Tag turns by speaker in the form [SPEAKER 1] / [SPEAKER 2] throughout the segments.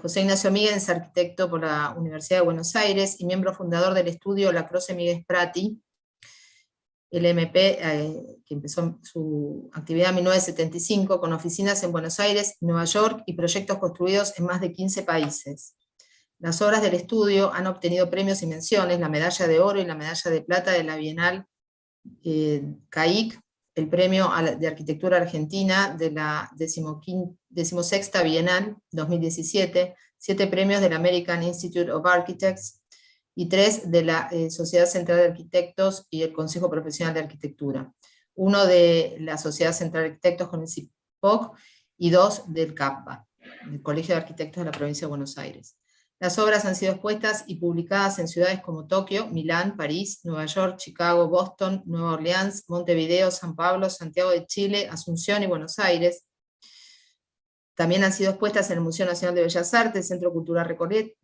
[SPEAKER 1] José Ignacio Míguez es arquitecto por la Universidad de Buenos Aires y miembro fundador del estudio La Croce Míguez Prati, LMP, que empezó su actividad en 1975, con oficinas en Buenos Aires y Nueva York y proyectos construidos en más de 15 países. Las obras del estudio han obtenido premios y menciones, la medalla de oro y la medalla de plata de la Bienal CAIC, el premio de arquitectura argentina de la 16ª Bienal 2017, 7 premios del American Institute of Architects y 3 de la Sociedad Central de Arquitectos y el Consejo Profesional de Arquitectura, 1 de la Sociedad Central de Arquitectos con el CIPOC y 2 del CAPBA, el Colegio de Arquitectos de la Provincia de Buenos Aires. Las obras han sido expuestas y publicadas en ciudades como Tokio, Milán, París, Nueva York, Chicago, Boston, Nueva Orleans, Montevideo, San Pablo, Santiago de Chile, Asunción y Buenos Aires. También han sido expuestas en el Museo Nacional de Bellas Artes, Centro Cultural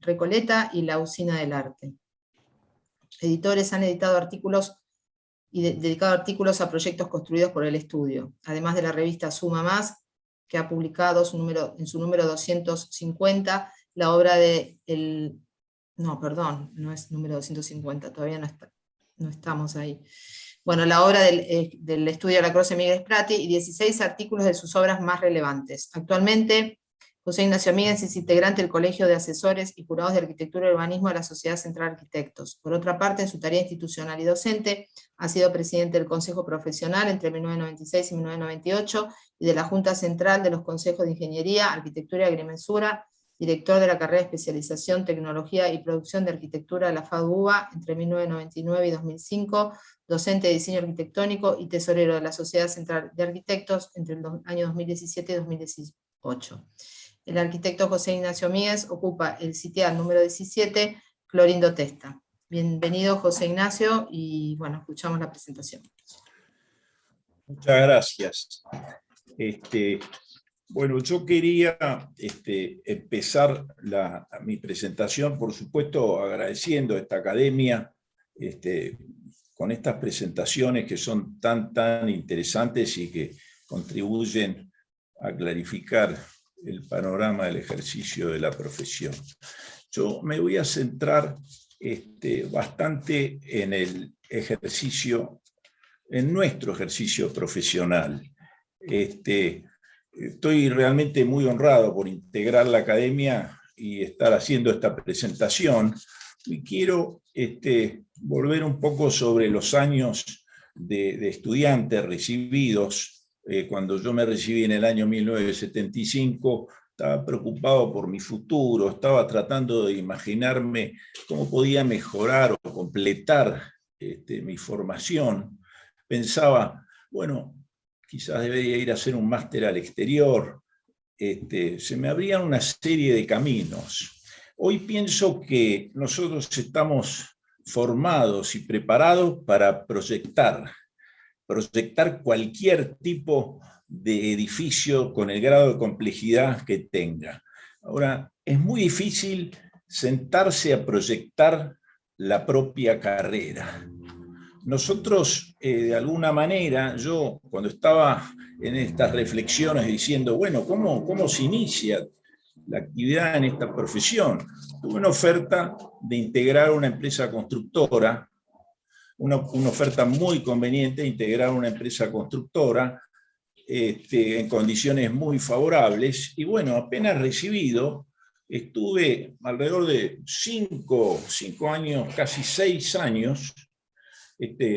[SPEAKER 1] Recoleta y la Usina del Arte. Editores han editado artículos y dedicado artículos a proyectos construidos por el estudio, además de la revista Suma Más, que ha publicado en su número 250 la obra de no es número 250, todavía no estamos ahí. Bueno, la obra del estudio La Croce Míguez Prati y 16 artículos de sus obras más relevantes. Actualmente, José Ignacio Míguez es integrante del Colegio de Asesores y Jurados de Arquitectura y Urbanismo de la Sociedad Central de Arquitectos. Por otra parte, en su tarea institucional y docente, ha sido presidente del Consejo Profesional entre 1996 y 1998 y de la Junta Central de los Consejos de Ingeniería, Arquitectura y Agrimensura, director de la carrera de especialización, tecnología y producción de arquitectura de la FADUBA entre 1999 y 2005, docente de diseño arquitectónico y tesorero de la Sociedad Central de Arquitectos entre el año 2017 y 2018. El arquitecto José Ignacio Míguez ocupa el sitial número 17, Clorindo Testa. Bienvenido, José Ignacio, y bueno, escuchamos la presentación.
[SPEAKER 2] Muchas gracias. Bueno, yo quería empezar mi presentación, por supuesto, agradeciendo a esta academia con estas presentaciones que son tan interesantes y que contribuyen a clarificar el panorama del ejercicio de la profesión. Yo me voy a centrar bastante en el ejercicio, en nuestro ejercicio profesional. Estoy realmente muy honrado por integrar la academia y estar haciendo esta presentación. Y quiero volver un poco sobre los años de estudiantes recibidos. Cuando yo me recibí en el año 1975, estaba preocupado por mi futuro, estaba tratando de imaginarme cómo podía mejorar o completar mi formación. Pensaba, bueno, quizás debería ir a hacer un máster al exterior. Se me abrían una serie de caminos. Hoy pienso que nosotros estamos formados y preparados para proyectar cualquier tipo de edificio con el grado de complejidad que tenga. Ahora, es muy difícil sentarse a proyectar la propia carrera. Nosotros, de alguna manera, yo cuando estaba en estas reflexiones diciendo, bueno, ¿cómo se inicia la actividad en esta profesión? Tuve una oferta de integrar una empresa constructora, una oferta muy conveniente de integrar una empresa constructora en condiciones muy favorables, y bueno, apenas recibido, estuve alrededor de 5 años, casi 6 años,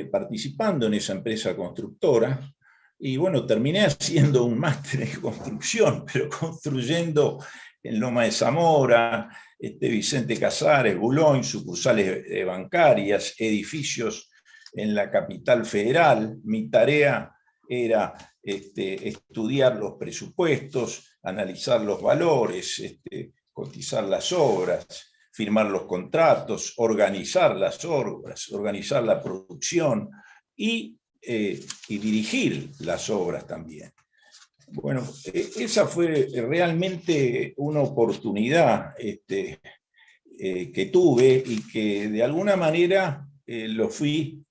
[SPEAKER 2] participando en esa empresa constructora, y bueno, terminé haciendo un máster en construcción, pero construyendo en Loma de Zamora, Vicente Casares, Boulogne, sucursales bancarias, edificios en la capital federal. Mi tarea era estudiar los presupuestos, analizar los valores, cotizar las obras, firmar los contratos, organizar las obras, organizar la producción y dirigir las obras también. Bueno, esa fue realmente una oportunidad que tuve y que de alguna manera lo fui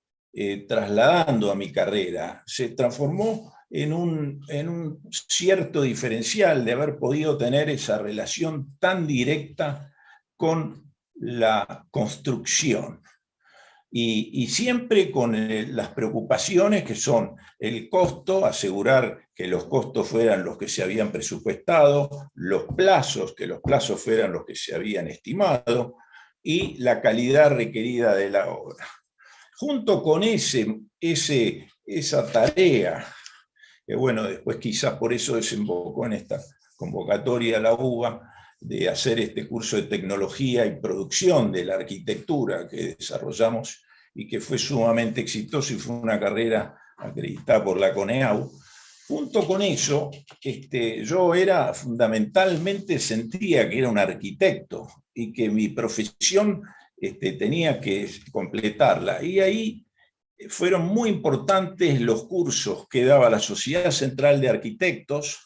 [SPEAKER 2] trasladando a mi carrera. Se transformó en un cierto diferencial de haber podido tener esa relación tan directa con la construcción. Y siempre con las preocupaciones que son el costo, asegurar que los costos fueran los que se habían presupuestado, los plazos, que los plazos fueran los que se habían estimado, y la calidad requerida de la obra. Junto con esa tarea, que bueno, después quizás por eso desembocó en esta convocatoria a la UBA, de hacer este curso de tecnología y producción de la arquitectura que desarrollamos y que fue sumamente exitoso y fue una carrera acreditada por la CONEAU. Junto con eso, yo fundamentalmente sentía que era un arquitecto y que mi profesión tenía que completarla. Y ahí fueron muy importantes los cursos que daba la Sociedad Central de Arquitectos,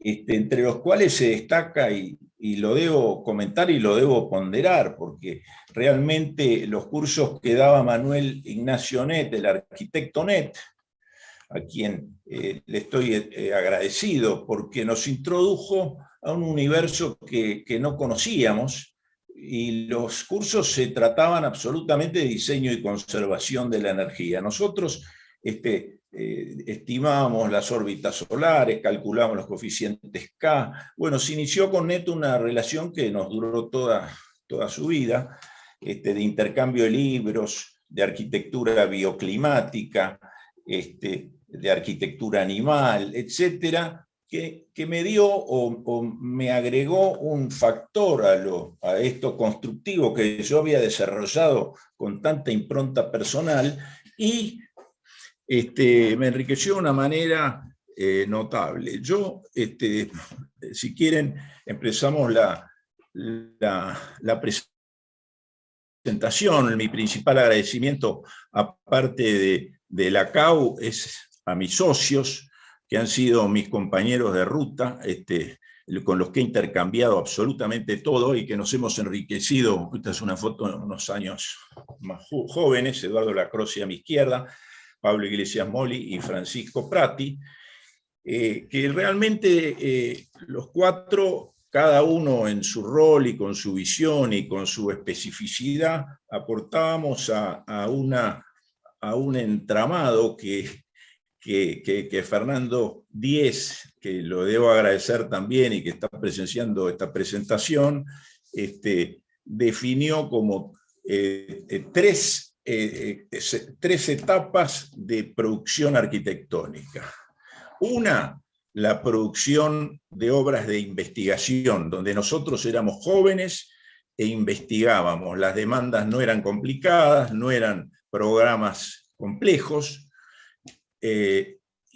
[SPEAKER 2] entre los cuales se destaca, y lo debo comentar y lo debo ponderar, porque realmente los cursos que daba Manuel Ignacio Net, el arquitecto Net, a quien le estoy agradecido, porque nos introdujo a un universo que no conocíamos, y los cursos se trataban absolutamente de diseño y conservación de la energía. Nosotros estimábamos las órbitas solares, calculamos los coeficientes K. Bueno, se inició con Neto una relación que nos duró toda su vida, de intercambio de libros, de arquitectura bioclimática, de arquitectura animal, etcétera, que me dio o me agregó un factor a esto constructivo que yo había desarrollado con tanta impronta personal, y me enriqueció de una manera notable. Yo, si quieren, empezamos la presentación. Mi principal agradecimiento, aparte de la CAU, es a mis socios, que han sido mis compañeros de ruta, con los que he intercambiado absolutamente todo y que nos hemos enriquecido. Esta es una foto de unos años más jóvenes: Eduardo Lacroce a mi izquierda, Pablo Iglesias Moli y Francisco Prati, que realmente los cuatro, cada uno en su rol y con su visión y con su especificidad, aportábamos a un entramado que Fernando Díez, que lo debo agradecer también y que está presenciando esta presentación, definió como tres etapas de producción arquitectónica. Una, la producción de obras de investigación, donde nosotros éramos jóvenes e investigábamos. Las demandas no eran complicadas, no eran programas complejos.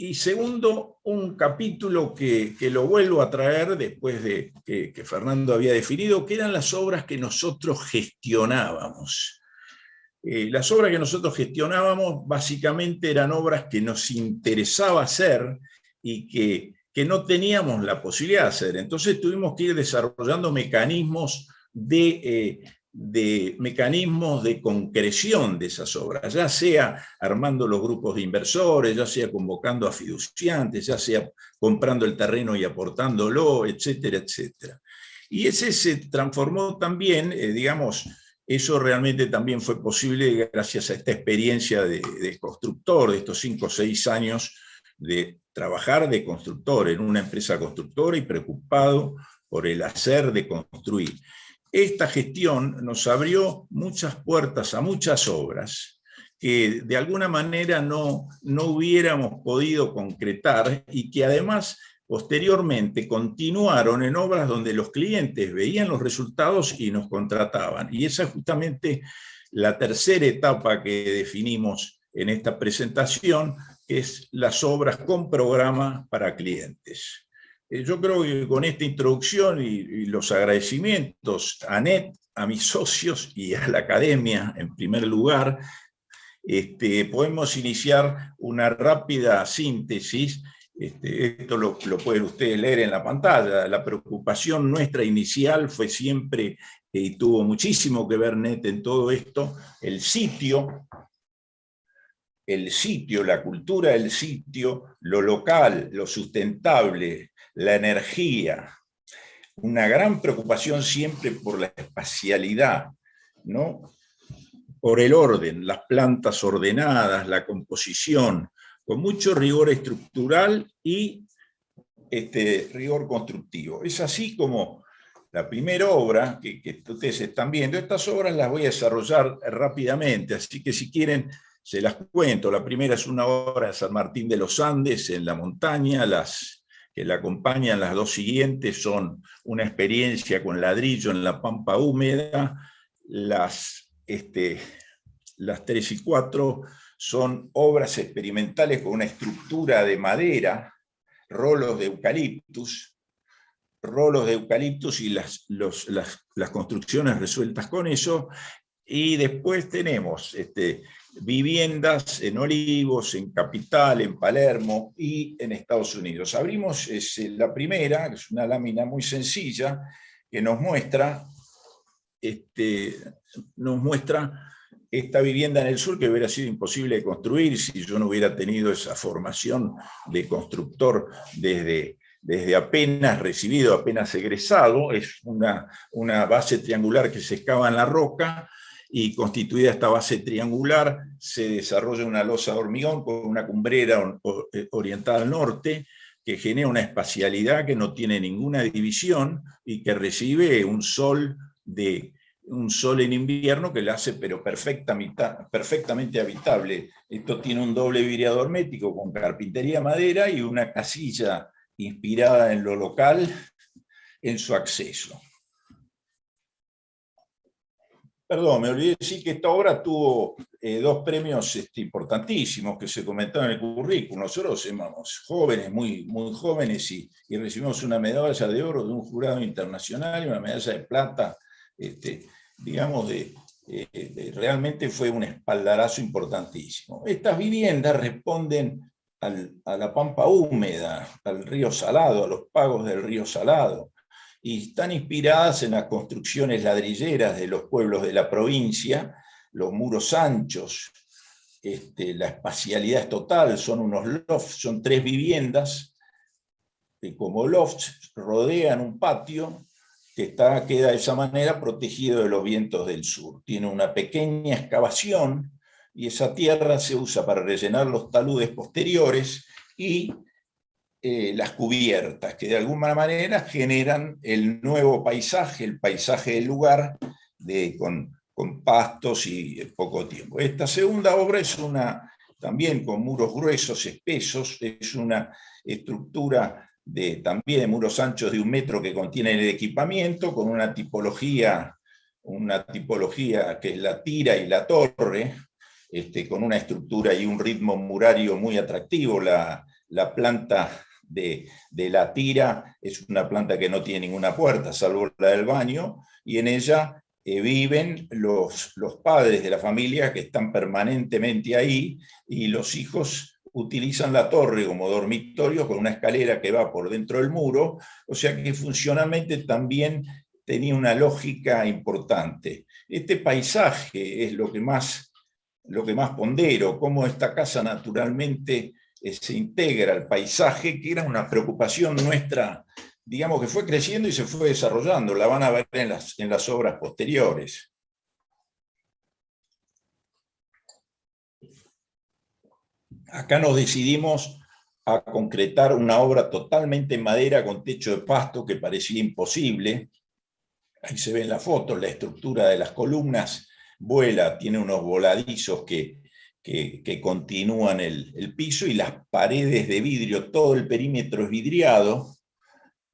[SPEAKER 2] Y segundo, un capítulo que lo vuelvo a traer después de que Fernando había definido, que eran las obras que nosotros gestionábamos. Las obras que nosotros gestionábamos básicamente eran obras que nos interesaba hacer y que no teníamos la posibilidad de hacer. Entonces tuvimos que ir desarrollando mecanismos de concreción de esas obras, ya sea armando los grupos de inversores, ya sea convocando a fiduciantes, ya sea comprando el terreno y aportándolo, etcétera, etcétera. Y ese se transformó también, eso realmente también fue posible gracias a esta experiencia de constructor, de estos 5 o 6 años de trabajar de constructor en una empresa constructora y preocupado por el hacer de construir. Esta gestión nos abrió muchas puertas a muchas obras que de alguna manera no hubiéramos podido concretar, y que además posteriormente continuaron en obras donde los clientes veían los resultados y nos contrataban. Y esa es justamente la tercera etapa que definimos en esta presentación, que es las obras con programa para clientes. Yo creo que con esta introducción y los agradecimientos a NET, a mis socios y a la academia en primer lugar, podemos iniciar una rápida síntesis. Esto lo pueden ustedes leer en la pantalla. La preocupación nuestra inicial fue siempre, y tuvo muchísimo que ver NET en todo esto, el sitio el sitio, la cultura del sitio, lo local, lo sustentable, la energía, una gran preocupación siempre por la espacialidad, ¿no? Por el orden, las plantas ordenadas, la composición, con mucho rigor estructural y rigor constructivo. Es así como la primera obra que ustedes están viendo. Estas obras las voy a desarrollar rápidamente, así que si quieren se las cuento. La primera es una obra de San Martín de los Andes en la montaña. Las que la acompañan, las dos siguientes, son una experiencia con ladrillo en la pampa húmeda. Las 3 y 4 son obras experimentales con una estructura de madera, rolos de eucaliptus y las construcciones resueltas con eso. Y después tenemos viviendas en Olivos, en Capital, en Palermo y en Estados Unidos. Abrimos la primera, que es una lámina muy sencilla, que nos muestra esta vivienda en el sur, que hubiera sido imposible de construir si yo no hubiera tenido esa formación de constructor desde apenas recibido, apenas egresado. Es una base triangular que se excava en la roca, y constituida esta base triangular se desarrolla una losa de hormigón con una cumbrera orientada al norte, que genera una espacialidad que no tiene ninguna división y que recibe un sol en invierno que la hace pero perfectamente habitable. Esto tiene un doble vidriado hermético con carpintería madera y una casilla inspirada en lo local en su acceso. Perdón, me olvidé decir que esta obra tuvo 2 premios importantísimos que se comentaron en el currículum. Nosotros éramos jóvenes, muy, muy jóvenes, y recibimos una medalla de oro de un jurado internacional y una medalla de plata. Digamos, realmente fue un espaldarazo importantísimo. Estas viviendas responden a la pampa húmeda, al río Salado, a los pagos del río Salado, y están inspiradas en las construcciones ladrilleras de los pueblos de la provincia, los muros anchos, la espacialidad es total, son unos lofts, son 3 viviendas que como lofts rodean un patio que queda de esa manera protegido de los vientos del sur. Tiene una pequeña excavación y esa tierra se usa para rellenar los taludes posteriores y las cubiertas, que de alguna manera generan el nuevo paisaje, el paisaje del lugar, con pastos y poco tiempo. Esta segunda obra es también con muros gruesos, espesos, es una estructura también de muros anchos de 1 metro que contiene el equipamiento, con una tipología que es la tira y la torre, con una estructura y un ritmo murario muy atractivo. La planta de la tira es una planta que no tiene ninguna puerta, salvo la del baño, y en ella viven los padres de la familia, que están permanentemente ahí, y los hijos utilizan la torre como dormitorio con una escalera que va por dentro del muro, o sea que funcionalmente también tenía una lógica importante. Este paisaje es lo que más pondero, cómo esta casa naturalmente se integra al paisaje, que era una preocupación nuestra, digamos, que fue creciendo y se fue desarrollando. La van a ver en las obras posteriores. Acá nos decidimos a concretar una obra totalmente en madera con techo de pasto que parecía imposible. Ahí se ve en la foto la estructura de las columnas, tiene unos voladizos que continúan el piso, y las paredes de vidrio, todo el perímetro es vidriado,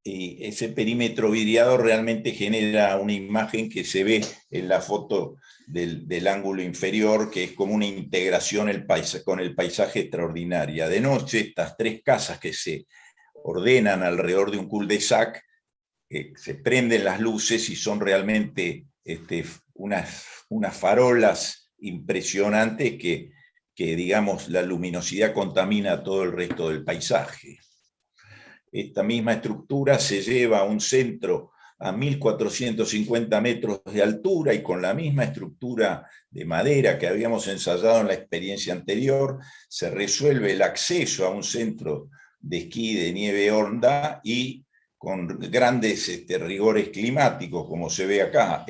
[SPEAKER 2] y ese perímetro vidriado realmente genera una imagen que se ve en la foto del ángulo inferior, que es como una integración con el paisaje extraordinaria. De noche, estas 3 casas que se ordenan alrededor de un cul-de-sac, se prenden las luces y son realmente unas farolas impresionantes que digamos, la luminosidad contamina todo el resto del paisaje. Esta misma estructura se lleva a un centro a 1450 metros de altura y con la misma estructura de madera que habíamos ensayado en la experiencia anterior, se resuelve el acceso a un centro de esquí de nieve honda y con grandes rigores climáticos, como se ve acá.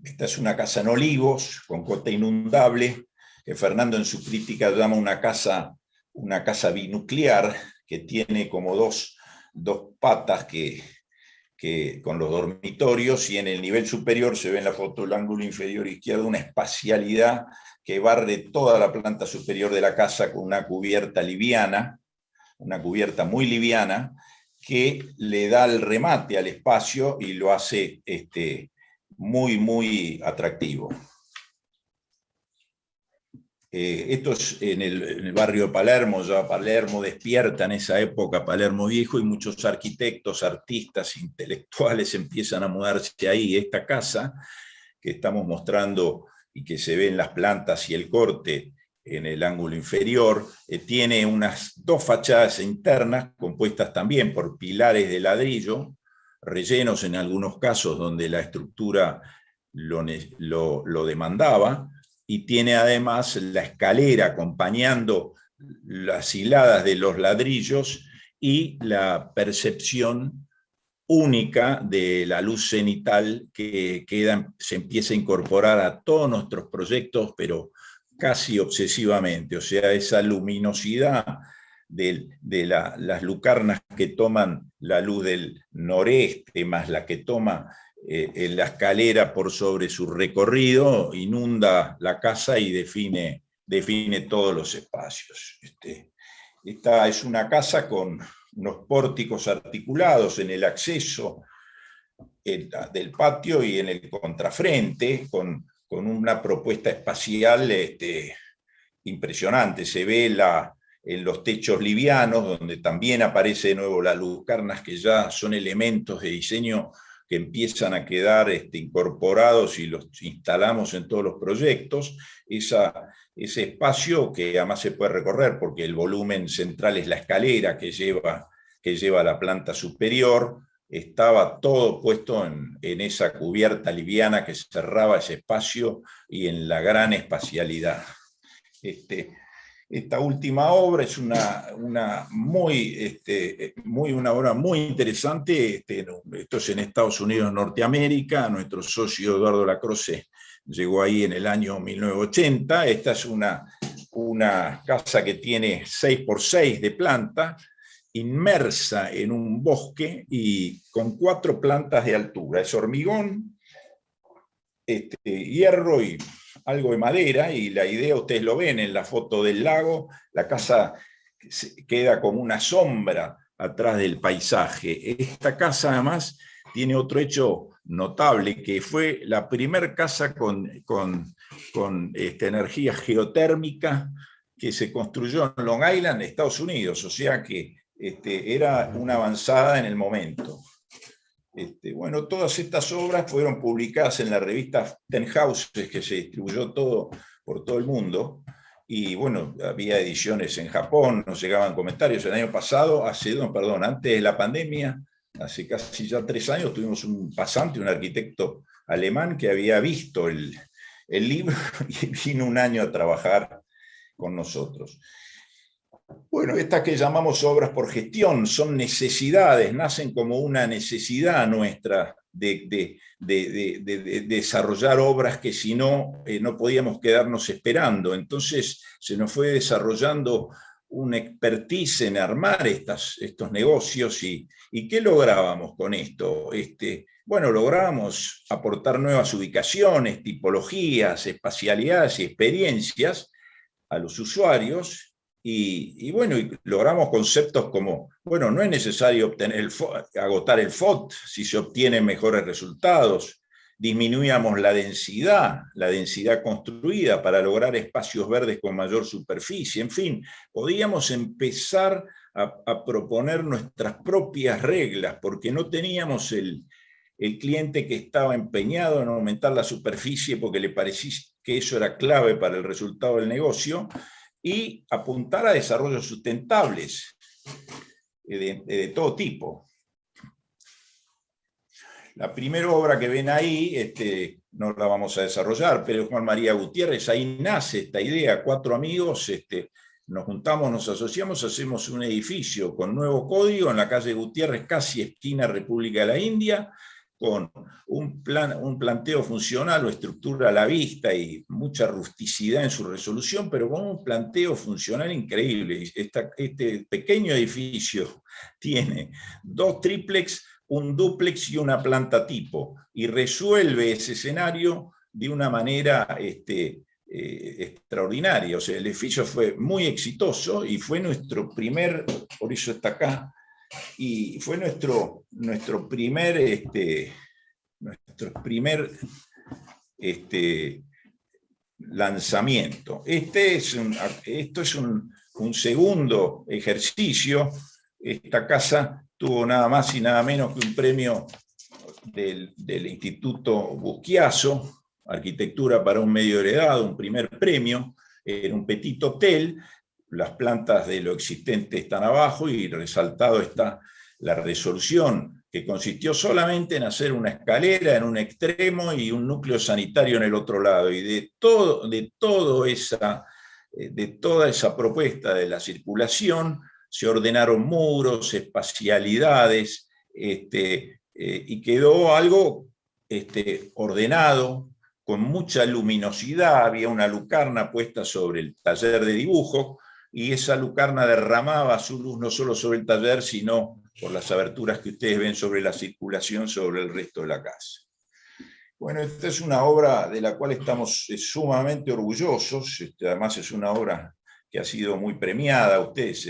[SPEAKER 2] Esta es una casa en Olivos, con cota inundable, que Fernando en su crítica llama una casa binuclear, que tiene como dos patas con los dormitorios, y en el nivel superior se ve en la foto del ángulo inferior izquierdo una espacialidad que barre toda la planta superior de la casa con una cubierta liviana, una cubierta muy liviana, que le da el remate al espacio y lo hace muy, muy atractivo. Esto es en el barrio de Palermo. Ya Palermo despierta en esa época, Palermo Viejo, y muchos arquitectos, artistas, intelectuales empiezan a mudarse ahí. Esta casa que estamos mostrando y que se ve en las plantas y el corte en el ángulo inferior, tiene unas dos fachadas internas compuestas también por pilares de ladrillo, rellenos en algunos casos donde la estructura lo demandaba, y tiene además la escalera acompañando las hiladas de los ladrillos y la percepción única de la luz cenital que se empieza a incorporar a todos nuestros proyectos, pero casi obsesivamente. O sea, esa luminosidad de las lucarnas que toman la luz del noreste, más la que toma la escalera por sobre su recorrido, inunda la casa y define todos los espacios. Esta es una casa con unos pórticos articulados en el acceso del patio y en el contrafrente, con una propuesta espacial impresionante. Se ve en los techos livianos, donde también aparece de nuevo las lucarnas, que ya son elementos de diseño que empiezan a quedar incorporados y los instalamos en todos los proyectos. Ese espacio que además se puede recorrer porque el volumen central es la escalera que lleva a la planta superior. Estaba todo puesto en esa cubierta liviana que cerraba ese espacio y en la gran espacialidad. Esta última obra es una obra muy interesante. Esto es en Estados Unidos, Norteamérica. Nuestro socio Eduardo Lacroze llegó ahí en el año 1980. Esta es una casa que tiene 6x6 de planta, inmersa en un bosque y con 4 plantas de altura. Es hormigón, hierro y algo de madera, y la idea, ustedes lo ven en la foto del lago, la casa queda como una sombra atrás del paisaje. Esta casa además tiene otro hecho notable, que fue la primera casa con energía geotérmica que se construyó en Long Island, Estados Unidos, o sea que era una avanzada en el momento. Bueno, todas estas obras fueron publicadas en la revista Ten Houses, que se distribuyó por todo el mundo, y bueno, había ediciones en Japón, nos llegaban comentarios. El año pasado, antes de la pandemia, hace casi ya 3 años, tuvimos un pasante, un arquitecto alemán que había visto el libro y vino un año a trabajar con nosotros. Bueno, estas que llamamos obras por gestión son necesidades, nacen como una necesidad nuestra de desarrollar obras que si no, no podíamos quedarnos esperando. Entonces se nos fue desarrollando una expertise en armar estos negocios. ¿Y qué lográbamos con esto? Bueno, lográbamos aportar nuevas ubicaciones, tipologías, espacialidades y experiencias a los usuarios. Y bueno, y logramos conceptos como, bueno, no es necesario agotar el FOT si se obtienen mejores resultados. Disminuíamos la densidad construida para lograr espacios verdes con mayor superficie. En fin, podíamos empezar a proponer nuestras propias reglas, porque no teníamos el cliente que estaba empeñado en aumentar la superficie porque le parecía que eso era clave para el resultado del negocio, y apuntar a desarrollos sustentables de todo tipo. La primera obra que ven ahí, no la vamos a desarrollar, pero Juan María Gutiérrez, ahí nace esta idea, 4 amigos, nos juntamos, nos asociamos, hacemos un edificio con nuevo código en la calle Gutiérrez, casi esquina República de la India, con un planteo funcional o estructura a la vista y mucha rusticidad en su resolución, pero con un planteo funcional increíble. Este pequeño edificio tiene 2 triplex, un dúplex y una planta tipo, y resuelve ese escenario de una manera extraordinaria. O sea, el edificio fue muy exitoso y fue nuestro primer, por eso está acá, y fue nuestro primer lanzamiento. Esto es un segundo ejercicio. Esta casa tuvo nada más y nada menos que un premio del Instituto Busquiazo, Arquitectura para un Medio Heredado, un primer premio, en un petit hotel. Las plantas de lo existente están abajo y resaltado está la resolución, que consistió solamente en hacer una escalera en un extremo y un núcleo sanitario en el otro lado. Y de toda esa propuesta de la circulación se ordenaron muros, espacialidades, y quedó algo ordenado, con mucha luminosidad. Había una lucarna puesta sobre el taller de dibujo, y esa lucarna derramaba su luz no solo sobre el taller, sino por las aberturas que ustedes ven sobre la circulación, sobre el resto de la casa. Bueno, esta es una obra de la cual estamos sumamente orgullosos. Además es una obra que ha sido muy premiada. Ustedes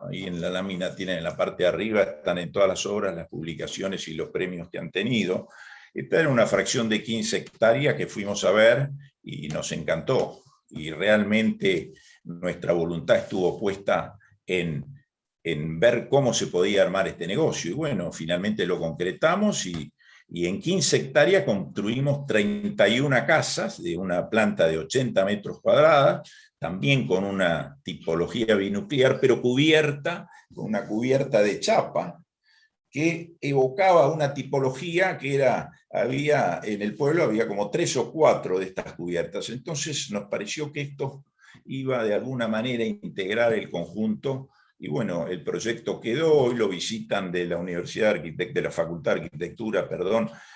[SPEAKER 2] ahí en la lámina tienen en la parte de arriba, están en todas las obras, las publicaciones y los premios que han tenido. Esta era una fracción de 15 hectáreas que fuimos a ver y nos encantó. Y realmente nuestra voluntad estuvo puesta en ver cómo se podía armar este negocio. Y bueno, finalmente lo concretamos y en 15 hectáreas construimos 31 casas de una planta de 80 metros cuadrados, también con una tipología binuclear, pero cubierta, con una cubierta de chapa, que evocaba una tipología que había en el pueblo, había como 3 o 4 de estas cubiertas. Entonces nos pareció que esto iba de alguna manera a integrar el conjunto, y bueno, el proyecto quedó. Hoy lo visitan de la Universidad de la Facultad de Arquitectura,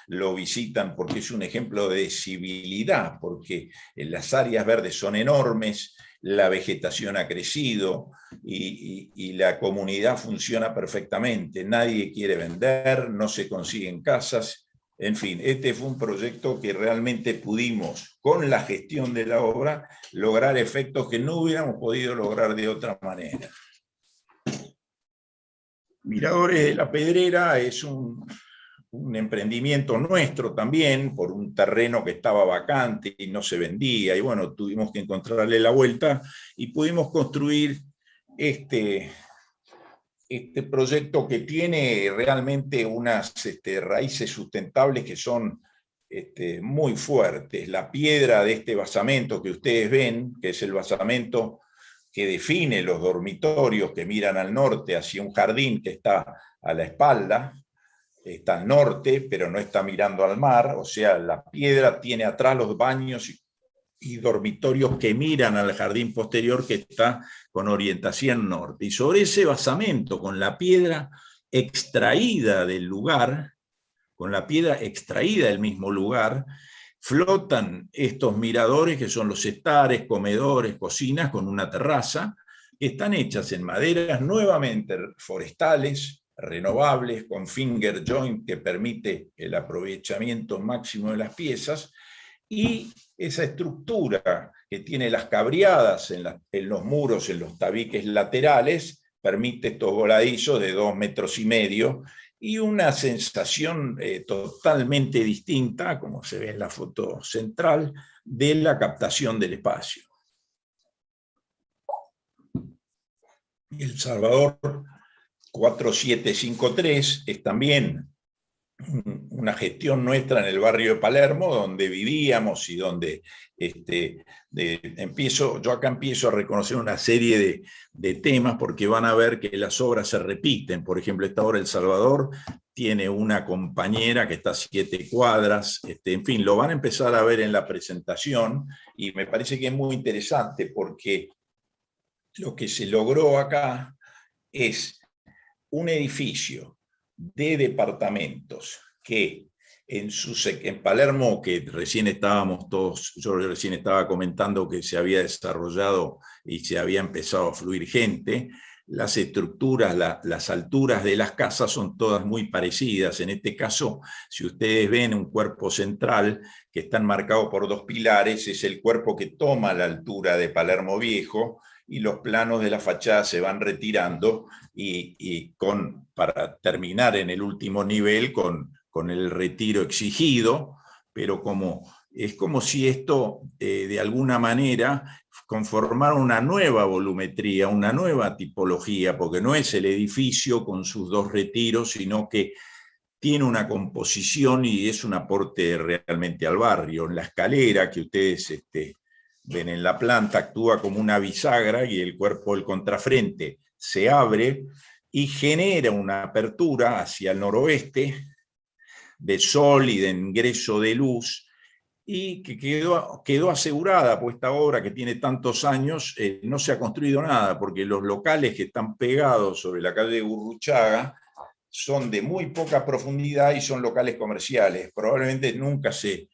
[SPEAKER 2] lo visitan porque es un ejemplo de civilidad, porque las áreas verdes son enormes, la vegetación ha crecido y la comunidad funciona perfectamente. Nadie quiere vender, no se consiguen casas. En fin, este fue un proyecto que realmente pudimos, con la gestión de la obra, lograr efectos que no hubiéramos podido lograr de otra manera. Miradores de la Pedrera es un emprendimiento nuestro también, por un terreno que estaba vacante y no se vendía, y bueno, tuvimos que encontrarle la vuelta y pudimos construir este proyecto que tiene realmente unas raíces sustentables que son muy fuertes. La piedra de este basamento que ustedes ven, que es el basamento que define los dormitorios que miran al norte hacia un jardín que está a la espalda, está al norte, pero no está mirando al mar. O sea, la piedra tiene atrás los baños y dormitorios que miran al jardín posterior, que está con orientación norte. Y sobre ese basamento, con la piedra extraída del lugar, con la piedra extraída del mismo lugar, flotan estos miradores que son los estares, comedores, cocinas con una terraza, que están hechas en maderas nuevamente forestales, renovables, con finger joint que permite el aprovechamiento máximo de las piezas, y esa estructura que tiene las cabriadas en los muros, en los tabiques laterales, permite estos voladizos de 2,5 metros, y una sensación totalmente distinta, como se ve en la foto central, de la captación del espacio. El Salvador 4753 es también una gestión nuestra en el barrio de Palermo, donde vivíamos y donde yo acá empiezo a reconocer una serie de temas, porque van a ver que las obras se repiten. Por ejemplo, esta obra El Salvador tiene una compañera que está a 7 cuadras, en fin, lo van a empezar a ver en la presentación, y me parece que es muy interesante porque lo que se logró acá es un edificio de departamentos que en Palermo, que recién estábamos todos, yo recién estaba comentando que se había desarrollado y se había empezado a fluir gente, las estructuras, las alturas de las casas son todas muy parecidas. En este caso, si ustedes ven un cuerpo central que está marcado por 2 pilares, es el cuerpo que toma la altura de Palermo Viejo, y los planos de la fachada se van retirando para terminar en el último nivel con el retiro exigido, pero es como si esto de alguna manera conformara una nueva volumetría, una nueva tipología, porque no es el edificio con sus 2 retiros, sino que tiene una composición y es un aporte realmente al barrio. En la escalera que ustedes ven en la planta actúa como una bisagra, y el cuerpo del contrafrente se abre y genera una apertura hacia el noroeste de sol y de ingreso de luz, y que quedó asegurada, pues esta obra que tiene tantos años, no se ha construido nada, porque los locales que están pegados sobre la calle de Gurruchaga son de muy poca profundidad y son locales comerciales. Probablemente nunca se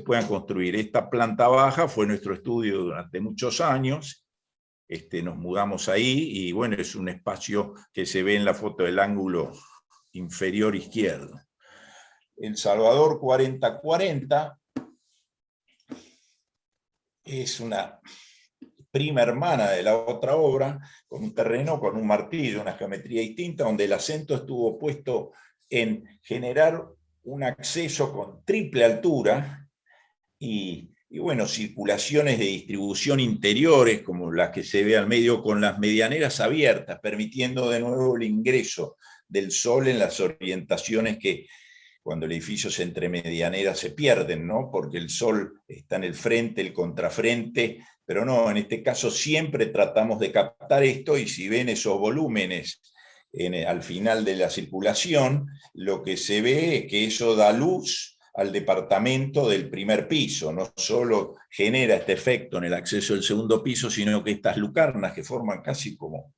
[SPEAKER 2] puedan construir. Esta planta baja fue nuestro estudio durante muchos años. Nos mudamos ahí, y bueno, es un espacio que se ve en la foto del ángulo inferior izquierdo. El Salvador 4040 es una prima hermana de la otra obra, con un terreno, con un martillo, una geometría distinta, donde el acento estuvo puesto en generar un acceso con triple altura y bueno, circulaciones de distribución interiores, como las que se ve al medio, con las medianeras abiertas, permitiendo de nuevo el ingreso del sol en las orientaciones que cuando el edificio se entre medianeras se pierden, ¿no? Porque el sol está en el frente, el contrafrente, pero no, en este caso siempre tratamos de captar esto, y si ven esos volúmenes al final de la circulación, lo que se ve es que eso da luz al departamento del primer piso. No solo genera este efecto en el acceso del segundo piso, sino que estas lucarnas, que forman casi como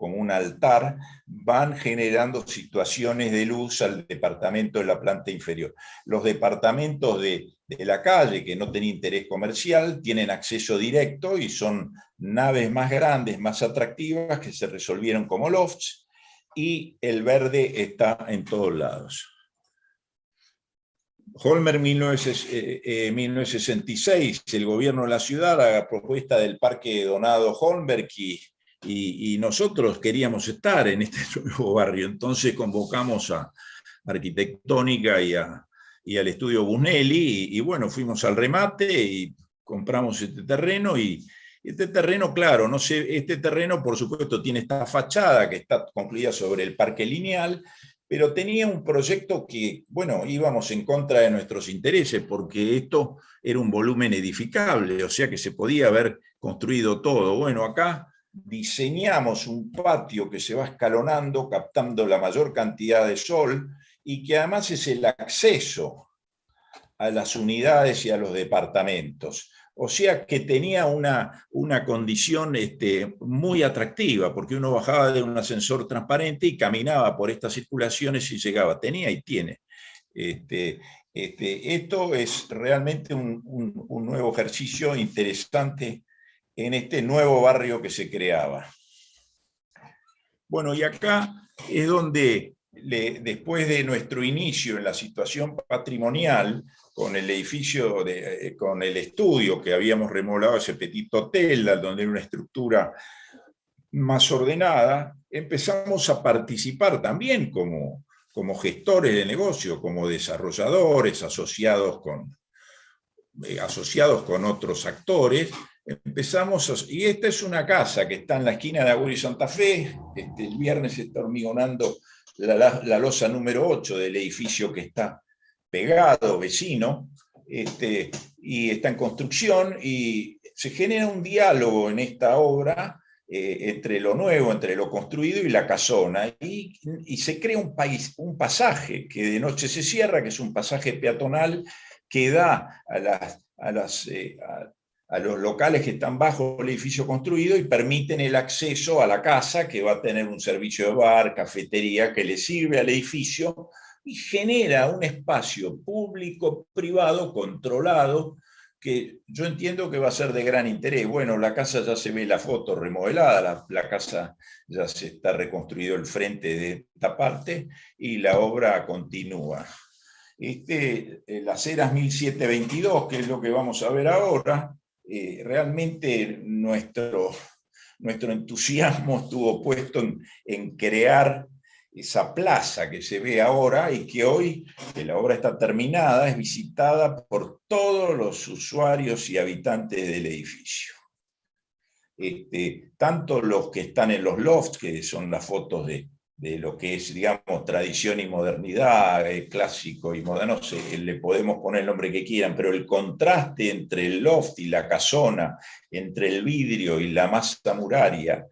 [SPEAKER 2] un altar, van generando situaciones de luz al departamento de la planta inferior. Los departamentos de la calle, que no tienen interés comercial, tienen acceso directo y son naves más grandes, más atractivas, que se resolvieron como lofts, y el verde está en todos lados. Holmer, 1966, el gobierno de la ciudad, a propuesta del Parque Donado Holmberg, y nosotros queríamos estar en este nuevo barrio. Entonces convocamos a Arquitectónica y al estudio Busnelli, y bueno, fuimos al remate y compramos este terreno. Y este terreno, claro, no sé, este terreno por supuesto tiene esta fachada que está concluida sobre el Parque Lineal, pero tenía un proyecto que, bueno, íbamos en contra de nuestros intereses, porque esto era un volumen edificable, o sea que se podía haber construido todo. Bueno, acá diseñamos un patio que se va escalonando, captando la mayor cantidad de sol, y que además es el acceso a las unidades y a los departamentos. O sea que tenía una condición muy atractiva, porque uno bajaba de un ascensor transparente y caminaba por estas circulaciones y llegaba. Tenía y tiene. Esto es realmente un nuevo ejercicio interesante en este nuevo barrio que se creaba. Bueno, y acá es donde, después de nuestro inicio en la situación patrimonial, con el edificio, con el estudio que habíamos remodelado, ese petit hotel, donde era una estructura más ordenada, empezamos a participar también como gestores de negocio, como desarrolladores, asociados con otros actores. Y esta es una casa que está en la esquina de Agüero y Santa Fe. El viernes se está hormigonando la losa número 8 del edificio que está pegado, vecino, y está en construcción, y se genera un diálogo en esta obra entre lo nuevo, entre lo construido y la casona, y se crea un pasaje que de noche se cierra, que es un pasaje peatonal que da a los locales que están bajo el edificio construido y permiten el acceso a la casa, que va a tener un servicio de bar, cafetería, que le sirve al edificio y genera un espacio público-privado controlado, que yo entiendo que va a ser de gran interés. Bueno, la casa ya se ve la foto remodelada, la casa ya se está reconstruido el frente de esta parte y la obra continúa. Las Heras 1722, que es lo que vamos a ver ahora, realmente nuestro entusiasmo estuvo puesto en crear esa plaza que se ve ahora y que hoy, que la obra está terminada, es visitada por todos los usuarios y habitantes del edificio. Tanto los que están en los lofts, que son las fotos de lo que es, digamos, tradición y modernidad, clásico y moderno, le podemos poner el nombre que quieran, pero el contraste entre el loft y la casona, entre el vidrio y la masa muraria,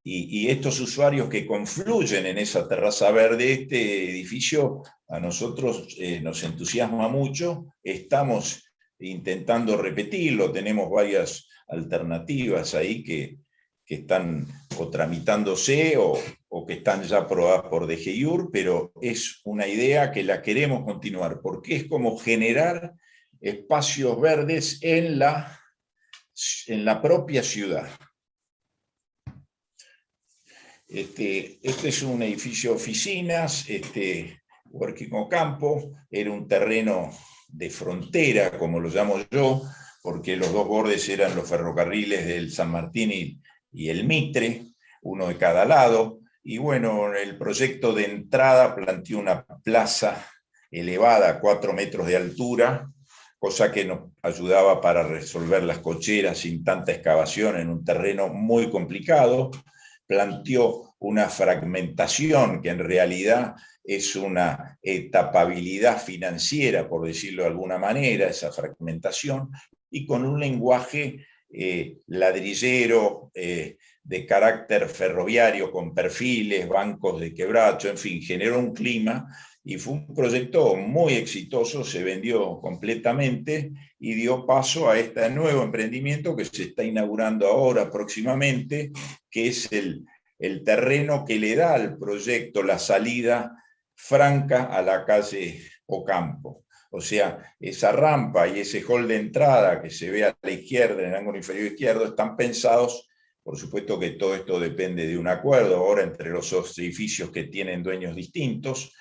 [SPEAKER 2] y estos usuarios que confluyen en esa terraza verde, este edificio a nosotros nos entusiasma mucho. Estamos intentando repetirlo, tenemos varias alternativas ahí que están o tramitándose o que están ya aprobadas por DGIUR, pero es una idea que la queremos continuar, porque es como generar espacios verdes en la propia ciudad. Este es un edificio de oficinas, Huerquino Campo, era un terreno de frontera, como lo llamo yo, porque los dos bordes eran los ferrocarriles del San Martín y el Mitre, uno de cada lado, y bueno, el proyecto de entrada planteó una plaza elevada a 4 metros de altura, cosa que nos ayudaba para resolver las cocheras sin tanta excavación en un terreno muy complicado. Planteó una fragmentación que en realidad es una etapabilidad financiera, por decirlo de alguna manera, esa fragmentación, y con un lenguaje ladrillero, de carácter ferroviario, con perfiles, bancos de quebracho, en fin, generó un clima y fue un proyecto muy exitoso, se vendió completamente y dio paso a este nuevo emprendimiento que se está inaugurando ahora próximamente, que es el terreno que le da al proyecto la salida franca a la calle Ocampo. O sea, esa rampa y ese hall de entrada que se ve a la izquierda, en el ángulo inferior izquierdo, están pensados, por supuesto que todo esto depende de un acuerdo ahora entre los dos edificios que tienen dueños distintos,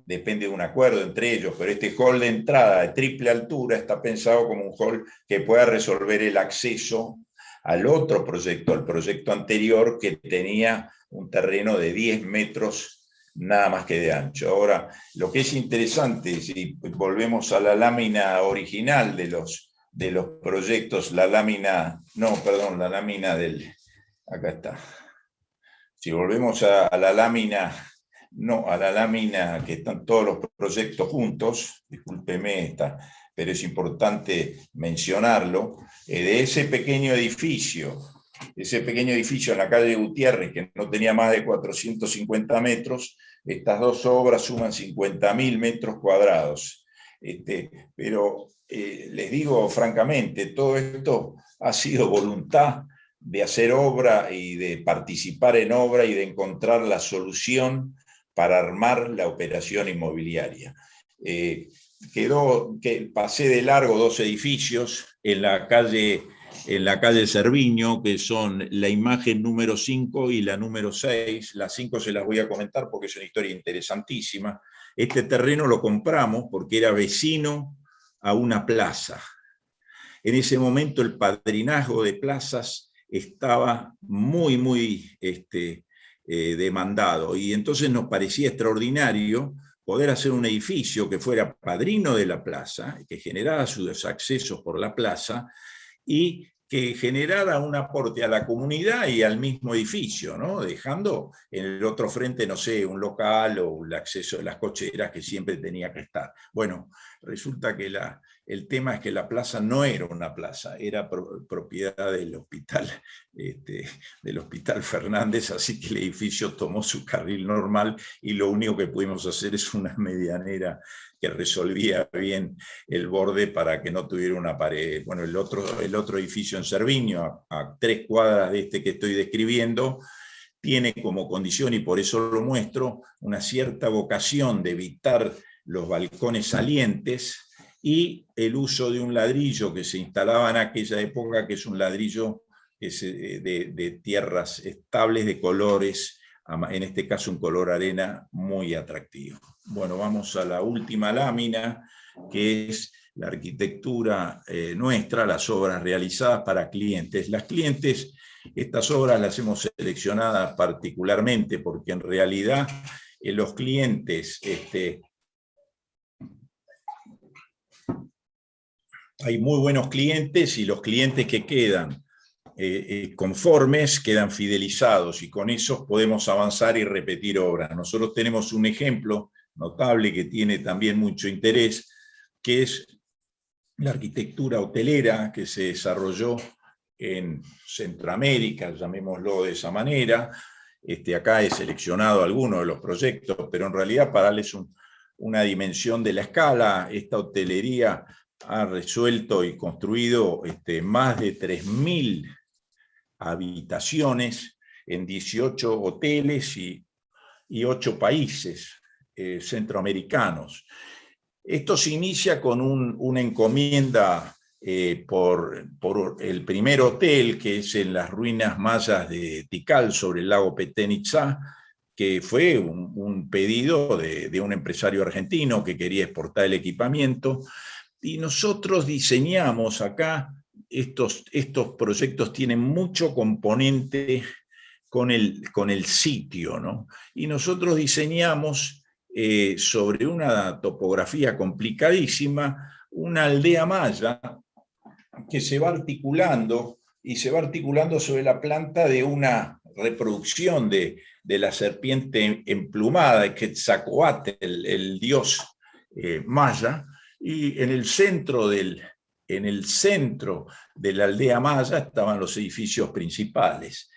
[SPEAKER 2] depende de un acuerdo entre ellos, pero este hall de entrada de triple altura está pensado como un hall que pueda resolver el acceso al otro proyecto, al proyecto anterior, que tenía un terreno de 10 metros nada más que de ancho. Ahora, lo que es interesante, si volvemos a la lámina original de los proyectos, la lámina acá está. Si volvemos a la lámina que están todos los proyectos juntos, discúlpeme pero es importante mencionarlo, de ese pequeño edificio en la calle Gutiérrez, que no tenía más de 450 metros, estas dos obras suman 50.000 metros cuadrados. Pero les digo francamente, todo esto ha sido voluntad de hacer obra y de participar en obra y de encontrar la solución para armar la operación inmobiliaria. Pasé de largo 2 edificios en la calle Cerviño, que son la imagen número 5 y la número 6. Las 5 se las voy a comentar porque es una historia interesantísima. Este terreno lo compramos porque era vecino a una plaza. En ese momento el padrinazgo de plazas estaba muy, muy demandado, y entonces nos parecía extraordinario poder hacer un edificio que fuera padrino de la plaza, que generara sus accesos por la plaza y que generara un aporte a la comunidad y al mismo edificio, ¿no? Dejando en el otro frente, no sé, un local o el acceso de las cocheras que siempre tenía que estar. Bueno, resulta que El tema es que la plaza no era una plaza, era propiedad del hospital Fernández, así que el edificio tomó su carril normal y lo único que pudimos hacer es una medianera que resolvía bien el borde para que no tuviera una pared. Bueno, el otro edificio en Cerviño, a 3 cuadras de este que estoy describiendo, tiene como condición, y por eso lo muestro, una cierta vocación de evitar los balcones salientes y el uso de un ladrillo que se instalaba en aquella época, que es un ladrillo de tierras estables de colores, en este caso un color arena muy atractivo. Bueno, vamos a la última lámina, que es la arquitectura nuestra, las obras realizadas para clientes. Las clientes, estas obras las hemos seleccionado particularmente porque en realidad los clientes, hay muy buenos clientes y los clientes que quedan conformes quedan fidelizados y con eso podemos avanzar y repetir obras. Nosotros tenemos un ejemplo notable que tiene también mucho interés, que es la arquitectura hotelera que se desarrolló en Centroamérica, llamémoslo de esa manera. Acá he seleccionado algunos de los proyectos, pero en realidad para darles una dimensión de la escala, esta hotelería ha resuelto y construido más de 3.000 habitaciones en 18 hoteles y 8 países centroamericanos. Esto se inicia con una encomienda por el primer hotel, que es en las ruinas mayas de Tikal, sobre el lago Petén Itzá, que fue un pedido de un empresario argentino que quería exportar el equipamiento, y nosotros diseñamos acá, estos proyectos tienen mucho componente con el sitio, ¿no? Y nosotros diseñamos sobre una topografía complicadísima, una aldea maya que se va articulando y se va articulando sobre la planta de una reproducción de la serpiente emplumada, Quetzalcóatl, el dios maya, y en el centro de la aldea maya estaban los edificios principales.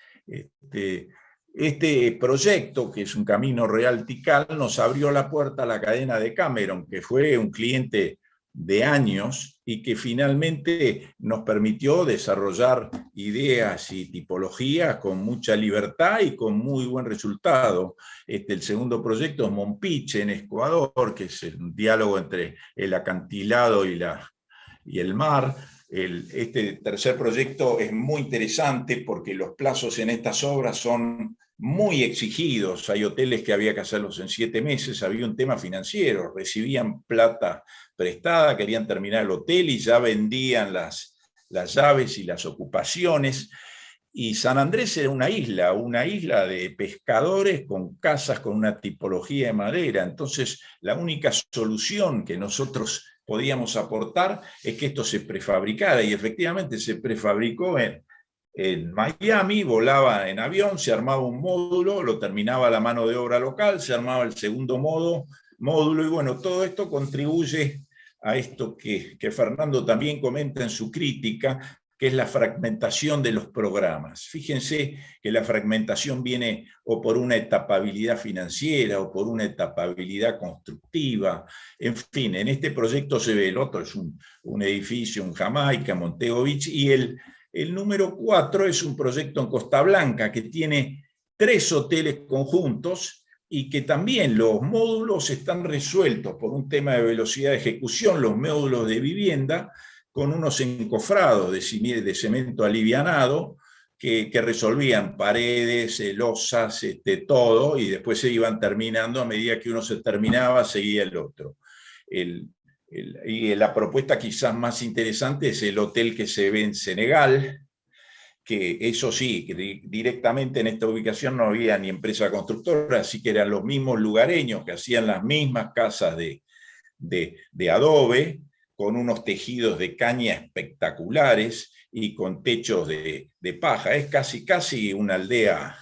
[SPEAKER 2] Este proyecto, que es un camino real Tikal, nos abrió la puerta a la cadena de Cameron, que fue un cliente de años y que finalmente nos permitió desarrollar ideas y tipologías con mucha libertad y con muy buen resultado. El segundo proyecto es Mompiche, en Ecuador, que es un diálogo entre el acantilado y el mar. Este tercer proyecto es muy interesante porque los plazos en estas obras son muy exigidos. Hay hoteles que había que hacerlos en 7 meses, había un tema financiero, recibían plata prestada, querían terminar el hotel y ya vendían las llaves y las ocupaciones. Y San Andrés era una isla de pescadores con casas con una tipología de madera. Entonces, la única solución que nosotros podíamos aportar es que esto se prefabricara, y efectivamente se prefabricó en Miami, volaba en avión, se armaba un módulo, lo terminaba la mano de obra local, se armaba el segundo módulo, y bueno, todo esto contribuye a esto que Fernando también comenta en su crítica, que es la fragmentación de los programas. Fíjense que la fragmentación viene o por una etapabilidad financiera o por una etapabilidad constructiva. En fin, en este proyecto se ve, el otro es un edificio en Jamaica, Montego Beach, y el número 4 es un proyecto en Costa Blanca que tiene 3 hoteles conjuntos y que también los módulos están resueltos por un tema de velocidad de ejecución, los módulos de vivienda, con unos encofrados de cemento alivianado que resolvían paredes, losas, todo, y después se iban terminando, a medida que uno se terminaba, seguía el otro. Y la propuesta quizás más interesante es el hotel que se ve en Senegal, que eso sí, que directamente en esta ubicación no había ni empresa constructora, así que eran los mismos lugareños que hacían las mismas casas de adobe, con unos tejidos de caña espectaculares y con techos de paja. Es casi una aldea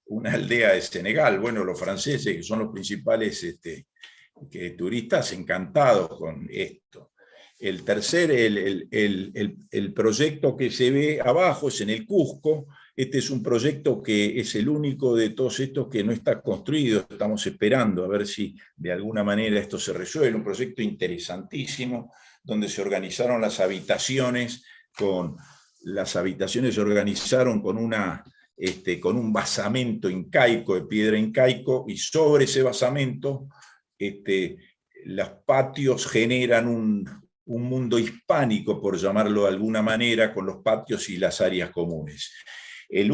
[SPEAKER 2] de Senegal. Bueno, los franceses, que son los principales turistas, encantados con esto. El tercer, el proyecto que se ve abajo es en el Cusco. Este es un proyecto que es el único de todos estos que no está construido. Estamos esperando a ver si de alguna manera esto se resuelve. Un proyecto interesantísimo, donde se organizaron las habitaciones. Las habitaciones se organizaron con un basamento incaico, de piedra incaico, y sobre ese basamento los patios generan un mundo hispánico, por llamarlo de alguna manera, con los patios y las áreas comunes. El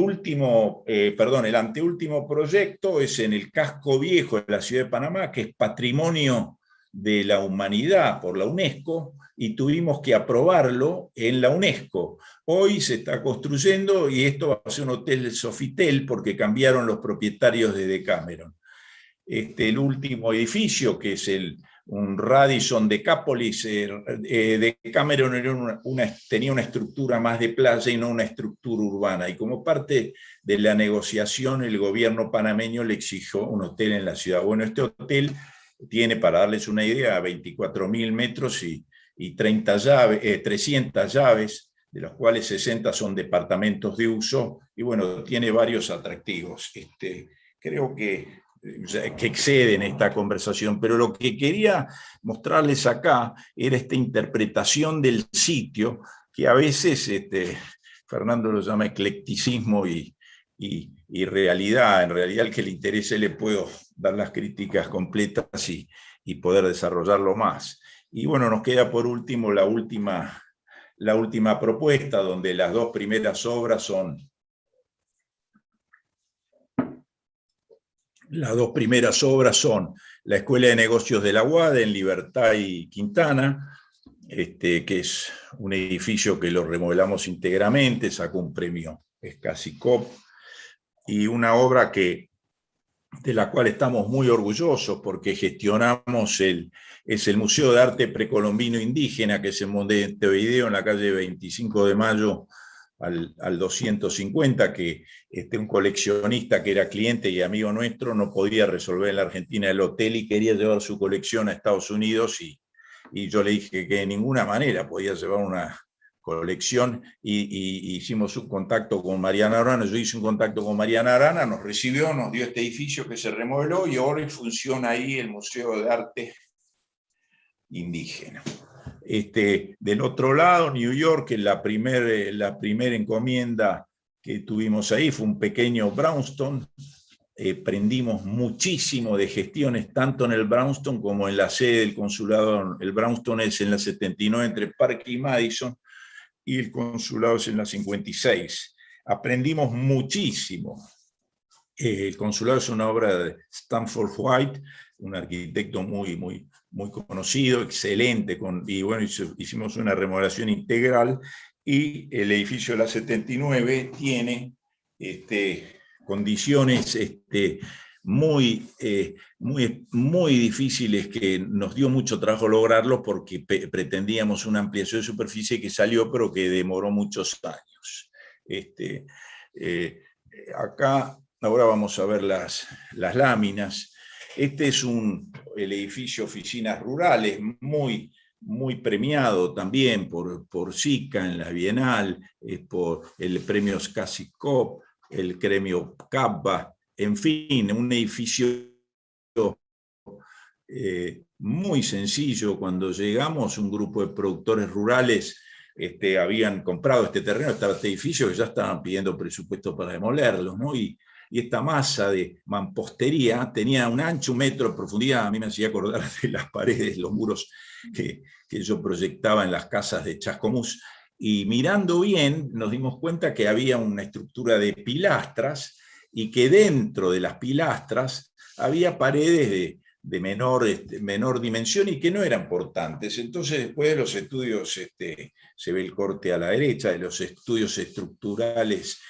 [SPEAKER 2] anteúltimo proyecto es en el casco viejo de la ciudad de Panamá, que es patrimonio de la humanidad por la UNESCO, y tuvimos que aprobarlo en la UNESCO. Hoy se está construyendo y esto va a ser un hotel Sofitel porque cambiaron los propietarios de Decameron. El último edificio, que es un Radisson Decapolis, Decameron tenía una estructura más de playa y no una estructura urbana, y como parte de la negociación el gobierno panameño le exigió un hotel en la ciudad. Bueno, este hotel tiene, para darles una idea, 24.000 metros y 300 llaves, de las cuales 60 son departamentos de uso, y bueno, tiene varios atractivos. Creo que exceden esta conversación, pero lo que quería mostrarles acá era esta interpretación del sitio, que a veces Fernando lo llama eclecticismo y realidad. En realidad, al que le interese le puedo dar las críticas completas y poder desarrollarlo más. Y bueno, nos queda por último la última propuesta, donde las dos primeras obras son la Escuela de Negocios de la UAD en Libertad y Quintana, que es un edificio que lo remodelamos íntegramente, sacó un premio Escasicop, y una obra de la cual estamos muy orgullosos porque gestionamos es el Museo de Arte Precolombino Indígena, que es en Montevideo, en la calle 25 de Mayo al 250, que un coleccionista que era cliente y amigo nuestro no podía resolver en la Argentina el hotel y quería llevar su colección a Estados Unidos, y yo le dije que de ninguna manera podía llevar una colección, y hicimos un contacto con Mariana Arana. Yo hice un contacto con Mariana Arana, nos recibió, nos dio este edificio que se remodeló, y ahora funciona ahí el Museo de Arte Indígena. Del otro lado, New York, la primera encomienda que tuvimos ahí fue un pequeño brownstone. Aprendimos muchísimo de gestiones, tanto en el brownstone como en la sede del consulado. El brownstone es en la 79 entre Park y Madison, y el consulado es en la 56. Aprendimos muchísimo. El consulado es una obra de Stanford White, un arquitecto muy conocido, excelente, y bueno, hicimos una remodelación integral, y el edificio de la 79 tiene condiciones muy difíciles, que nos dio mucho trabajo lograrlo porque pretendíamos una ampliación de superficie que salió, pero que demoró muchos años. Acá ahora vamos a ver las láminas. Este es el edificio Oficinas Rurales, muy premiado también por SICA en la Bienal, por el premio Scasicop, el premio CAPA, en fin, un edificio muy sencillo. Cuando llegamos, un grupo de productores rurales habían comprado este terreno, este edificio, que ya estaban pidiendo presupuesto para demolerlos, ¿no? Y esta masa de mampostería tenía un ancho, 1 metro de profundidad. A mí me hacía acordar de las paredes, los muros que yo proyectaba en las casas de Chascomús. Y mirando bien, nos dimos cuenta que había una estructura de pilastras, y que dentro de las pilastras había paredes de menor dimensión y que no eran portantes. Entonces, después de los estudios, se ve el corte a la derecha, de los estudios estructurales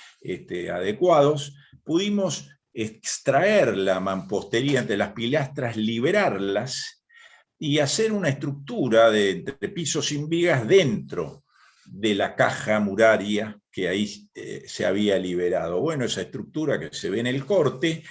[SPEAKER 2] adecuados, pudimos extraer la mampostería entre las pilastras, liberarlas y hacer una estructura entre pisos sin vigas dentro de la caja muraria que ahí se había liberado. Bueno, esa estructura que se ve en el corte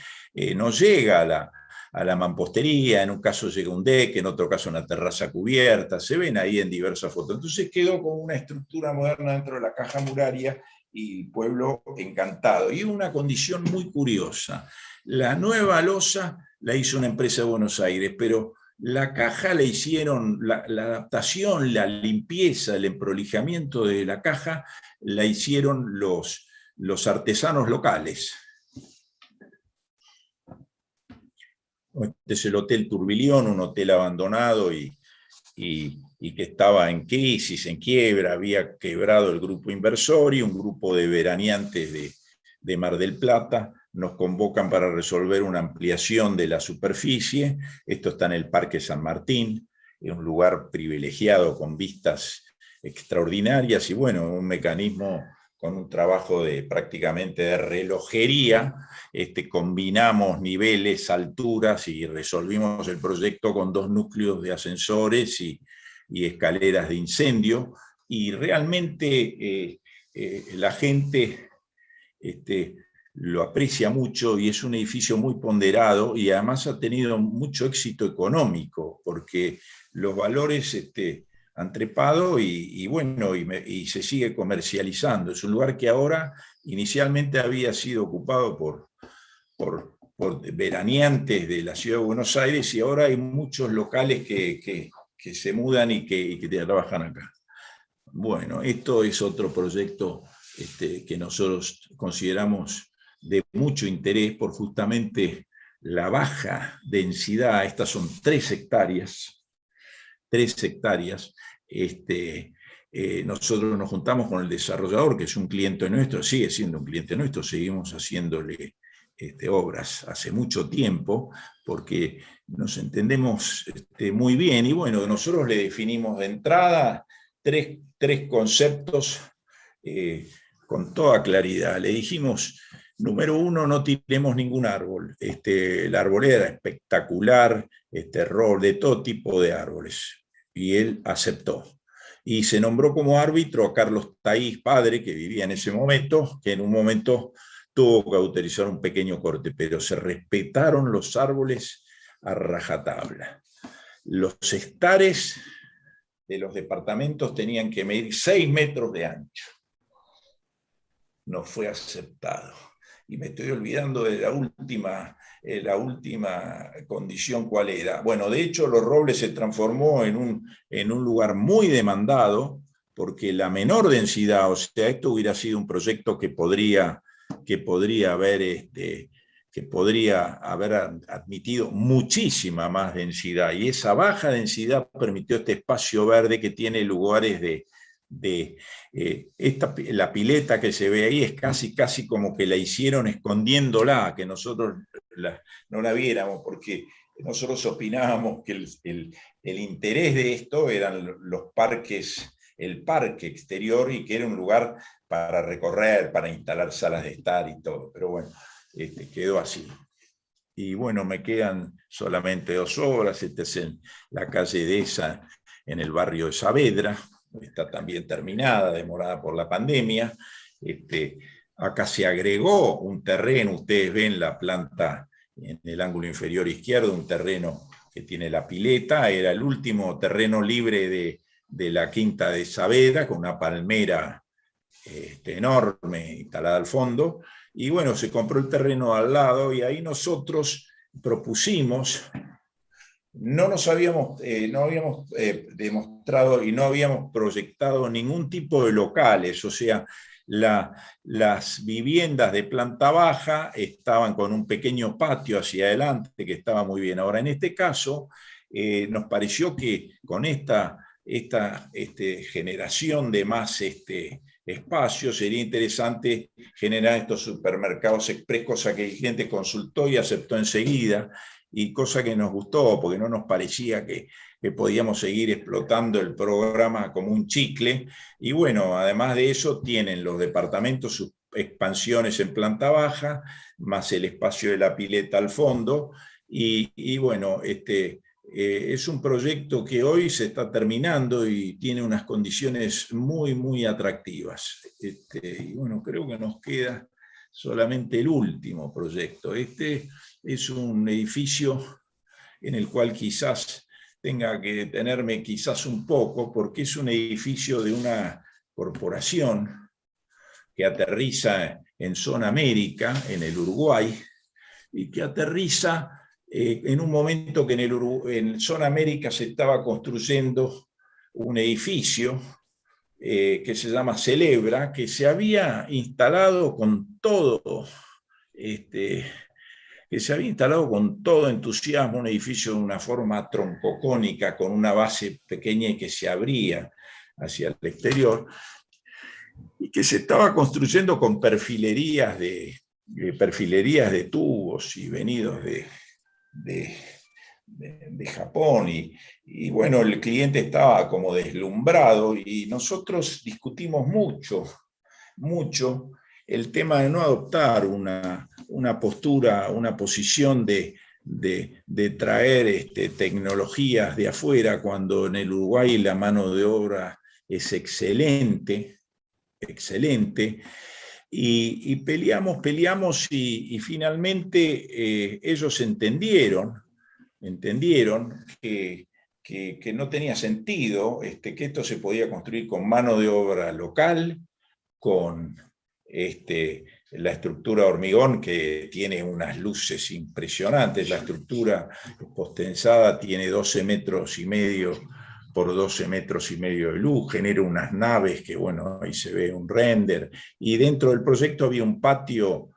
[SPEAKER 2] no llega a la mampostería, en un caso llega un deck, en otro caso una terraza cubierta, se ven ahí en diversas fotos. Entonces quedó como una estructura moderna dentro de la caja muraria y pueblo encantado. Y una condición muy curiosa, la nueva losa la hizo una empresa de Buenos Aires, pero la caja la hicieron, la adaptación, la limpieza, el emprolijamiento de la caja, la hicieron los artesanos locales. Este es el Hotel Turbilión, un hotel abandonado y que estaba en crisis, en quiebra, había quebrado el grupo inversor, y un grupo de veraneantes de Mar del Plata nos convocan para resolver una ampliación de la superficie. Esto está en el Parque San Martín, es un lugar privilegiado con vistas extraordinarias y bueno, un mecanismo con un trabajo prácticamente de relojería. Combinamos niveles, alturas y resolvimos el proyecto con 2 núcleos de ascensores y escaleras de incendio, y realmente la gente lo aprecia mucho y es un edificio muy ponderado, y además ha tenido mucho éxito económico porque los valores han trepado y bueno, y se sigue comercializando. Es un lugar que ahora inicialmente había sido ocupado por veraneantes de la ciudad de Buenos Aires, y ahora hay muchos locales que se mudan y que trabajan acá. Bueno, esto es otro proyecto que nosotros consideramos de mucho interés por justamente la baja densidad. Estas son 3 hectáreas. 3 hectáreas. Nosotros nos juntamos con el desarrollador, que es un cliente nuestro, sigue siendo un cliente nuestro, seguimos haciéndole obras hace mucho tiempo, porque nos entendemos muy bien, y bueno, nosotros le definimos de entrada tres conceptos con toda claridad. Le dijimos, número 1, no tiremos ningún árbol. La arboleda era espectacular, de todo tipo de árboles, y él aceptó. Y se nombró como árbitro a Carlos Taís, padre, que vivía en ese momento, que en un momento tuvo que autorizar un pequeño corte, pero se respetaron los árboles a rajatabla. Los estares de los departamentos tenían que medir 6 metros de ancho. No fue aceptado. Y me estoy olvidando de la última condición, ¿cuál era? Bueno, de hecho, Los Robles se transformó en un lugar muy demandado, porque la menor densidad, o sea, esto hubiera sido un proyecto que podría haber admitido muchísima más densidad, y esa baja densidad permitió este espacio verde que tiene lugares la pileta que se ve ahí es casi como que la hicieron escondiéndola, que nosotros no la viéramos, porque nosotros opinábamos que el interés de esto eran los parques, el parque exterior, y que era un lugar para recorrer, para instalar salas de estar y todo, pero bueno, quedó así. Y bueno, me quedan solamente 2 obras. Esta es en la calle Dehesa, en el barrio de Saavedra, está también terminada, demorada por la pandemia. Acá se agregó un terreno, ustedes ven la planta en el ángulo inferior izquierdo, un terreno que tiene la pileta, era el último terreno libre de la quinta de Saavedra, con una palmera enorme instalada al fondo, y bueno, se compró el terreno al lado, y ahí nosotros propusimos. No habíamos demostrado y no habíamos proyectado ningún tipo de locales, o sea, las viviendas de planta baja estaban con un pequeño patio hacia adelante que estaba muy bien. Ahora, en este caso, nos pareció que con esta generación de más espacio sería interesante generar estos supermercados express, cosa que el cliente consultó y aceptó enseguida, y cosa que nos gustó, porque no nos parecía que podíamos seguir explotando el programa como un chicle. Y bueno, además de eso, tienen los departamentos sus expansiones en planta baja, más el espacio de la pileta al fondo, y bueno, es un proyecto que hoy se está terminando y tiene unas condiciones muy, muy atractivas. Y bueno, creo que nos queda solamente el último proyecto. Es un edificio en el cual quizás tenga que detenerme quizás un poco, porque es un edificio de una corporación que aterriza en Zona América, en el Uruguay, y que aterriza en un momento que en Zona América se estaba construyendo un edificio que se llama Celebra, que se había instalado con todo, que se había instalado con todo entusiasmo, un edificio de una forma troncocónica, con una base pequeña y que se abría hacia el exterior, y que se estaba construyendo con perfilerías de tubos y venidos de Japón, y bueno, el cliente estaba como deslumbrado, y nosotros discutimos mucho el tema de no adoptar una postura, una posición de traer tecnologías de afuera, cuando en el Uruguay la mano de obra es excelente, y peleamos y finalmente ellos entendieron que no tenía sentido, que esto se podía construir con mano de obra local, con la estructura de hormigón, que tiene unas luces impresionantes. La estructura postensada tiene 12 metros y medio por 12 metros y medio de luz, genera unas naves que, bueno, ahí se ve un render, y dentro del proyecto había un patio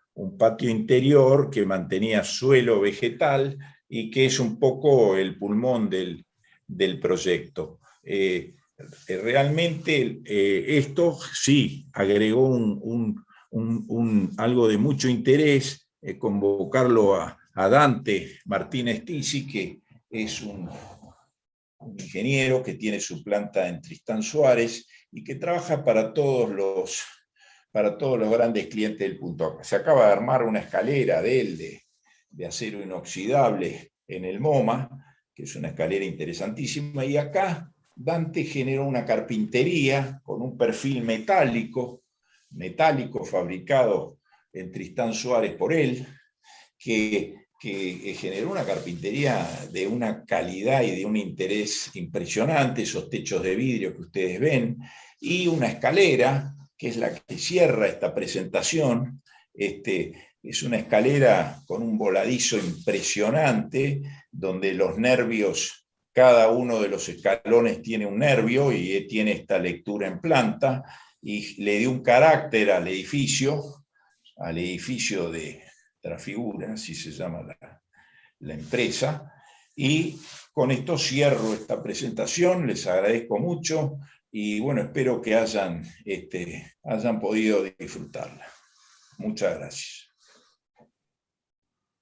[SPEAKER 2] interior que mantenía suelo vegetal, y que es un poco el pulmón del proyecto. Realmente esto sí agregó algo de mucho interés, convocarlo a Dante Martínez Tisi, que es un ingeniero que tiene su planta en Tristán Suárez y que trabaja para todos los grandes clientes del Punto Acá. Se acaba de armar una escalera de él, de acero inoxidable, en el MoMA, que es una escalera interesantísima, y acá Dante generó una carpintería con un perfil metálico fabricado en Tristán Suárez por él, que generó una carpintería de una calidad y de un interés impresionante, esos techos de vidrio que ustedes ven, y una escalera, que es la que cierra esta presentación. Es una escalera con un voladizo impresionante, donde los nervios, cada uno de los escalones tiene un nervio y tiene esta lectura en planta, y le dio un carácter al edificio de Trafigura, así se llama la empresa. Y con esto cierro esta presentación, les agradezco mucho, y bueno, espero que hayan podido disfrutarla. Muchas gracias.